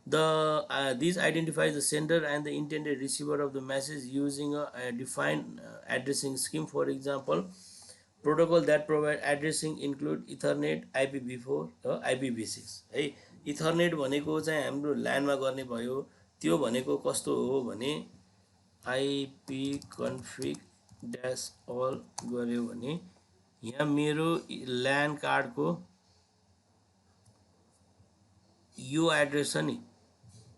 These identifies the sender and the intended receiver of the message using a defined addressing scheme. For example, protocol that provide addressing include Ethernet, IPv4 र IPv6 है। इथरनेट भनेको चाहिँ हाम्रो ल्यानमा गर्ने भयो। त्यो भनेको कस्तो हो भने IP config dash all गर्यो भने यहाँ मेरो ल्यान कार्डको यो एड्रेस छ नि,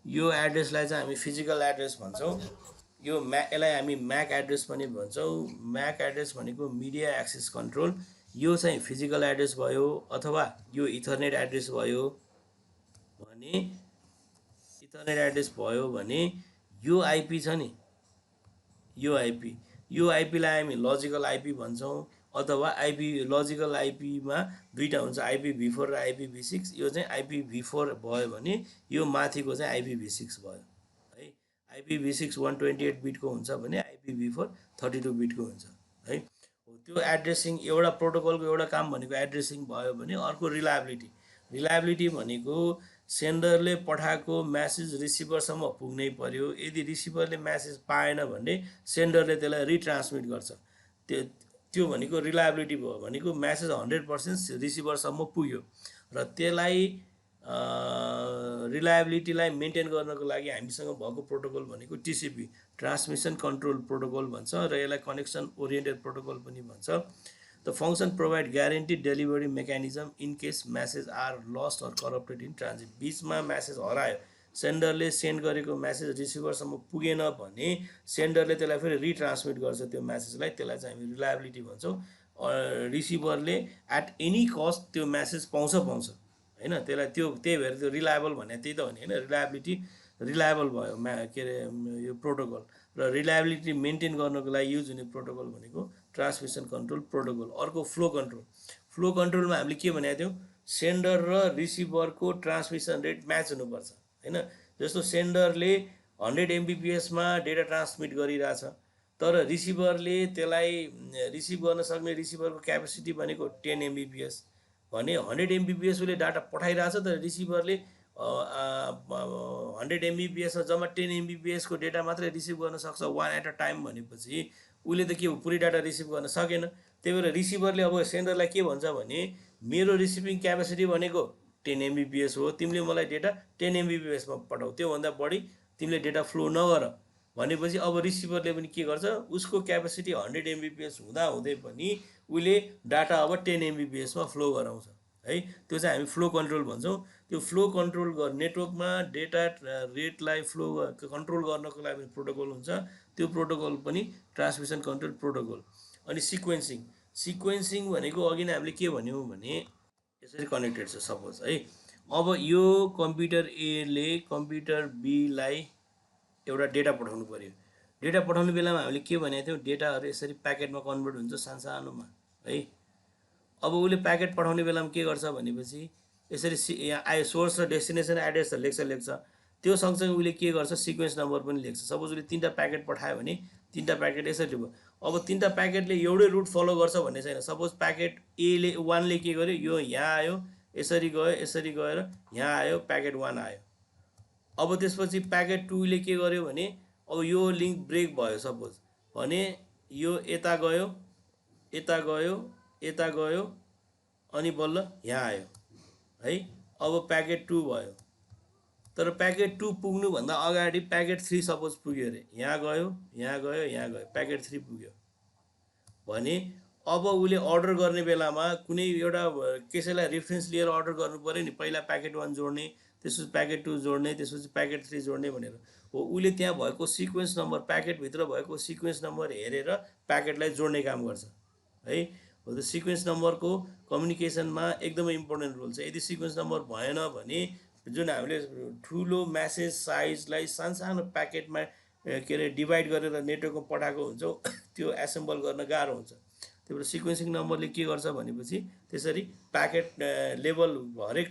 यो एड्रेसलाई चाहिँ हामी फिजिकल एड्रेस भन्छौँ। यो यसलाई हामी म्याक एड्रेस पनि भन्छौँ। म्याक एड्रेस भनेको मिडिया एक्सेस कन्ट्रोल, यो चाहिँ फिजिकल एड्रेस भयो। अथवा यो इथरनेट एड्रेस भयो भने, इथरनेट एड्रेस भयो भने यो आइपी छ नि, यो आइपीलाई हामी लजिकल आइपी भन्छौँ। अथवा आइपी लजिकल आइपीमा दुईटा हुन्छ, IPv4 र IPv6। यो चाहिँ IPv4 भयो भने यो माथिको चाहिँ IPv6 भयो है। IPv6 128 बिटको हुन्छ भने IPv4 32 बिटको हुन्छ है। त्यो एड्रेसिङ एउटा प्रोटोकलको एउटा काम भनेको एड्रेसिङ भयो भने अर्को रिलायबिलिटी भनेको सेन्डरले पठाएको म्यासेज रिसिभरसम्म पुग्नै पर्यो। यदि रिसिभरले म्यासेज पाएन भने सेन्डरले त्यसलाई रिट्रान्समिट गर्छ। त्यो भनेको रिलायबिलिटी भयो, भनेको म्यासेज 100% रिसिभरसम्म पुग्यो। र त्यसलाई रिलायबिलिटीलाई मेन्टेन गर्नको लागि हामीसँग भएको प्रोटोकल भनेको TCP ट्रान्समिसन कन्ट्रोल प्रोटोकल भन्छ, र यसलाई कनेक्सन ओरिएन्टेड प्रोटोकल पनि भन्छ। The function provide guarantee delivery mechanism in case message are lost or corrupted in transit. बिचमा म्यासेज हरायो, सेन्डरले सेन्ड गरेको म्यासेज रिसिभरसम्म पुगेन भने सेन्डरले त्यसलाई फेरि रिट्रान्समिट गर्छ त्यो म्यासेजलाई, त्यसलाई चाहिँ हामी रिलायबिलिटी भन्छौँ। रिसिभरले एट एनी कस्ट त्यो म्यासेज पाउँछ होइन, त्यसलाई त्यही भएर त्यो रिलायबल भने त्यही त हो नि होइन। रिलायबल भयो के अरे यो प्रोटोकल। र रिलायबिलिटी मेन्टेन गर्नको लागि युज हुने प्रोटोकल भनेको ट्रान्समिसन कन्ट्रोल प्रोटोकल। अर्को फ्लो कन्ट्रोलमा हामीले के भनेको थियौँ, सेन्डर र रिसिभरको ट्रान्समिसन रेट म्याच हुनुपर्छ होइन। जस्तो सेन्डरले 100 MBPS मा डेटा ट्रान्समिट गरिरहेछ, तर रिसिभरले त्यसलाई रिसिभ गर्न सक्ने रिसिभरको क्यापेसिटी भनेको 10 MBPS भने 100 MBPS उसले डाटा पठाइरहेछ, तर रिसिभरले 100 MBPS जम्मा 10 MBPS को डेटा मात्रै रिसिभ गर्न सक्छ वान एट अ टाइम भनेपछि उसले त के हो, पुरै डाटा रिसिभ गर्न सकेन। त्यही भएर रिसिभरले अब सेन्डरलाई के भन्छ भने मेरो रिसिभिङ क्यापेसिटी भनेको 10 MBPS हो, तिमीले मलाई डेटा 10 MBPS मा पठाऊ, त्योभन्दा बढी तिमीले डेटा फ्लो नगर भनेपछि अब रिसिभरले पनि के गर्छ, उसको क्यापेसिटी 100 MBPS हुँदै पनि उसले डाटा अब 10 MBPS मा फ्लो गराउँछ है। त्यो चाहिँ हामी फ्लो कन्ट्रोल भन्छौँ। त्यो फ्लो कन्ट्रोल नेटवर्कमा डेटा रेटलाई फ्लो कन्ट्रोल गर्नको लागि पनि प्रोटोकल हुन्छ, त्यो प्रोटोकल पनि ट्रान्समिसन कन्ट्रोल प्रोटोकल। अनि सिक्वेन्सिङ भनेको अघि नै हामीले के भन्यौँ भने यसरी कनेक्टेड छ सपोज है। अब यो कम्प्युटर एले कम्प्युटर बीलाई एउटा डेटा पठाउनु पर्यो। डेटा पठाउने बेलामा हामीले के भनेको थियौँ, डेटाहरू यसरी प्याकेटमा कन्भर्ट हुन्छ सानोमा है। अब उसले प्याकेट पठाउने बेलामा के गर्छ भनेपछि यसरी यहाँ सोर्स र डेस्टिनेसन एड्रेस त लेख्छ, त्यो सँगसँगै उसले के गर्छ, सिक्वेन्स नम्बर पनि लेख्छ। सपोज उसले 3टा प्याकेट पठायो भने 3टा प्याकेट यसरी भयो। अब 3टा प्याकेटले एउटै रुट फलो गर्छ भन्ने छैन। सपोज प्याकेट वानले के गर्यो, यो यहाँ आयो, यसरी गएर यहाँ आयो, प्याकेट 1 आयो। अब त्यसपछि प्याकेट 2ले के गर्यो भने अब यो लिङ्क ब्रेक भयो सपोज भने यो यता गयो अनि बल्ल यहाँ आयो है। अब प्याकेट 2 भयो, तर प्याकेट 2 पुग्नुभन्दा अगाडि प्याकेट 3 सपोज पुग्यो अरे, यहाँ गयो, प्याकेट 3 पुग्यो भने अब उसले अर्डर गर्ने बेलामा कुनै एउटा कसैलाई रेफरेन्स लिएर अर्डर गर्नु पर्यो नि, पहिला प्याकेट 1 जोड्ने, त्यसपछि प्याकेट 2 जोड्ने, त्यसपछि प्याकेट 3 जोड्ने भनेर हो। उसले त्यहाँ भएको सिक्वेन्स नम्बर, प्याकेटभित्र भएको सिक्वेन्स नम्बर हेरेर प्याकेटलाई जोड्ने काम गर्छ है। हो, त्यो सिक्वेन्स नम्बरको कम्युनिकेसनमा एकदमै इम्पोर्टेन्ट रोल छ। यदि सिक्वेन्स नम्बर भएन भने जुन हामीले ठुलो म्यासेज साइजलाई सानो प्याकेटमा के अरे डिभाइड गरेर नेटवर्कमा पठाएको हुन्छौँ, त्यो एसेम्बल गर्न गाह्रो हुन्छ। त्यही भएर सिक्वेन्सिङ नम्बरले के गर्छ भनेपछि त्यसरी प्याकेट लेभल हरेक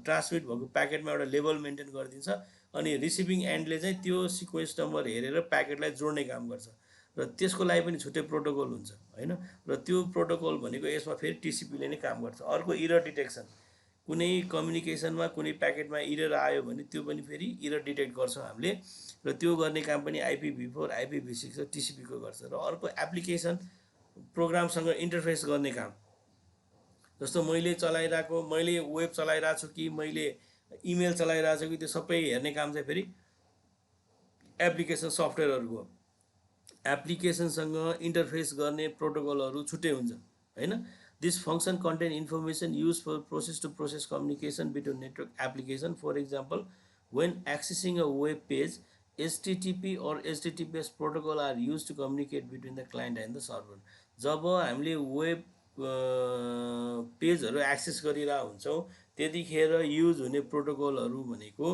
ट्रान्समिट भएको प्याकेटमा एउटा लेभल मेन्टेन गरिदिन्छ। अनि रिसिभिङ एन्डले चाहिँ त्यो सिक्वेन्स नम्बर हेरेर प्याकेटलाई जोड्ने काम गर्छ, र त्यसको लागि पनि छुट्टै प्रोटोकल हुन्छ होइन। र त्यो प्रोटोकल भनेको यसमा फेरि TCPले नै काम गर्छ। अर्को इरर डिटेक्सन, कुनै कम्युनिकेसनमा कुनै प्याकेटमा इरर आयो भने त्यो पनि फेरि इरर डिटेक्ट गर्छौँ हामीले, र त्यो गर्ने काम पनि IPv4 IPv6 र TCP को गर्छ। र अर्को एप्लिकेसन प्रोग्रामसँग इन्टरफेस गर्ने काम, जस्तो मैले चलाइरहेको, मैले वेब चलाइरहेको छु कि मैले इमेल चलाइरहेको छु कि, त्यो सबै हेर्ने काम चाहिँ फेरि एप्लिकेसन सफ्टवेयरहरूको, एप्लिकेसनसँग इन्टरफेस गर्ने प्रोटोकलहरू छुट्टै हुन्छ हैन। This function contain information use for process to process communication between network application. For example, when accessing a web page, HTTP or HTTPS protocol are used to communicate between the client and the server। जब हामीले web पेजहरू access गरिरहेको हुन्छौँ त्यतिखेर use हुने प्रोटोकलहरू भनेको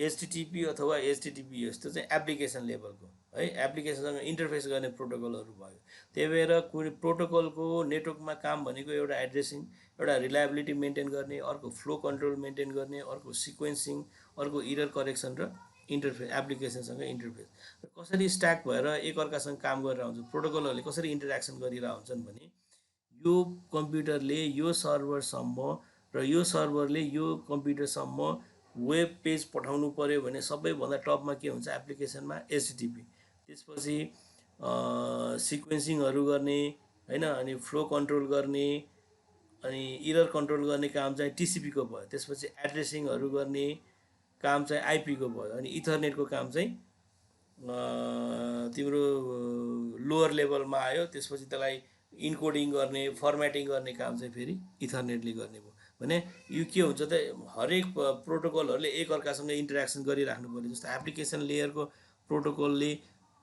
HTTP अथवा HTTP, यस्तो चाहिँ application लेभलको है, एप्लिकेसनसँग इन्टरफेस गर्ने प्रोटोकलहरू भयो। त्यही भएर कुनै प्रोटोकलको नेटवर्कमा काम भनेको एउटा एड्रेसिङ, एउटा रिलायबिलिटी मेन्टेन गर्ने, अर्को फ्लो कन्ट्रोल मेन्टेन गर्ने, अर्को सिक्वेन्सिङ, अर्को इरर करेक्सन र इन्टरफेस, एप्लिकेसनसँग इन्टरफेस। र कसरी स्ट्याक भएर एकअर्कासँग काम गरेर हुन्छ, प्रोटोकलहरूले कसरी इन्टरेक्सन गरिरहेको हुन्छन् भने, यो कम्प्युटरले यो सर्भरसम्म र यो सर्भरले यो कम्प्युटरसम्म वेब पेज पठाउनु पऱ्यो भने सबैभन्दा टपमा के हुन्छ एप्लिकेसनमा, HTTP। त्यसपछि सिक्वेन्सिङहरू गर्ने हैन, अनि फ्लो कन्ट्रोल गर्ने, अनि इरर कन्ट्रोल गर्ने काम चाहिँ TCP को भयो। त्यसपछि एड्रेसिङहरू गर्ने काम चाहिँ IP को भयो, अनि इथरनेटको काम चाहिँ तिम्रो लोअर लेभलमा आयो। त्यसपछि त्यसलाई इन्कोडिङ गर्ने, फर्मेटिङ गर्ने काम चाहिँ फेरि इथरनेटले गर्ने भयो। भने यो के हुन्छ त, हरेक प्रोटोकलहरूले एकअर्कासँग इन्टरेक्सन गरिराख्नु पर्यो। जस्तो एप्लिकेसन लेयरको प्रोटोकलले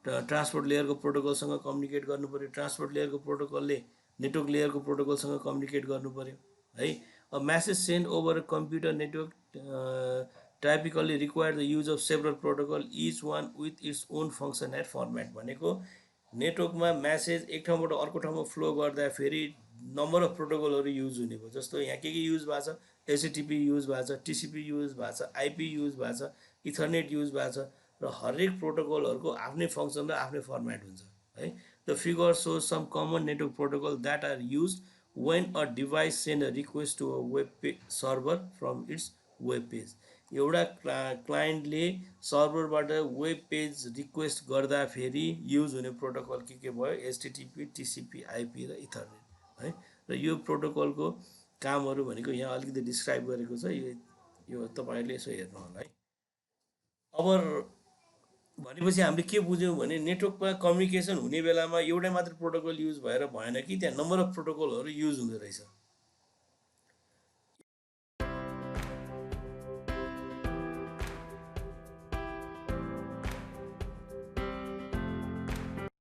ट्रान्सपोर्ट लेयरको प्रोटोकलसँग कम्युनिकेट गर्नु पर्यो, ट्रान्सपोर्ट लेयरको प्रोटोकलले नेटवर्क लेयरको प्रोटोकलसँग कम्युनिकेट गर्नु पर्यो है। A message send over a computer network typically require the use of several protocol, each one with its own function and format। भनेको नेटवर्कमा म्यासेज एक ठाउँबाट अर्को ठाउँमा फ्लो गर्दाखेरि नम्बर अफ प्रोटोकलहरू युज हुने भयो। जस्तो यहाँ के युज भएको छ, HTTP युज भएको छ, TCP युज भएको छ, IP युज भएको छ, इथरनेट युज भएको छ, र हरेक प्रोटोकलहरूको आफ्नै फङ्सन र आफ्नै फर्मेट हुन्छ है। The figure shows some common network protocol that are use when a device send a request to a web server from its web page। एउटा क्लाइन्टले सर्भरबाट वेब पेज रिक्वेस्ट गर्दाखेरि युज हुने प्रोटोकल के भयो, HTTP, TCP, IP र Ethernet है। र यो प्रोटोकलको कामहरू भनेको यहाँ अलिकति डिस्क्राइब गरेको छ, यो तपाईहरुले यसो हेर्नु होला है। अब भनेपछि हामीले के बुझ्यौँ भने, नेटवर्कमा कम्युनिकेसन हुने बेलामा एउटै मात्र प्रोटोकल युज भएर भएन कि, त्यहाँ नम्बर अफ प्रोटोकलहरू युज हुँदो रहेछ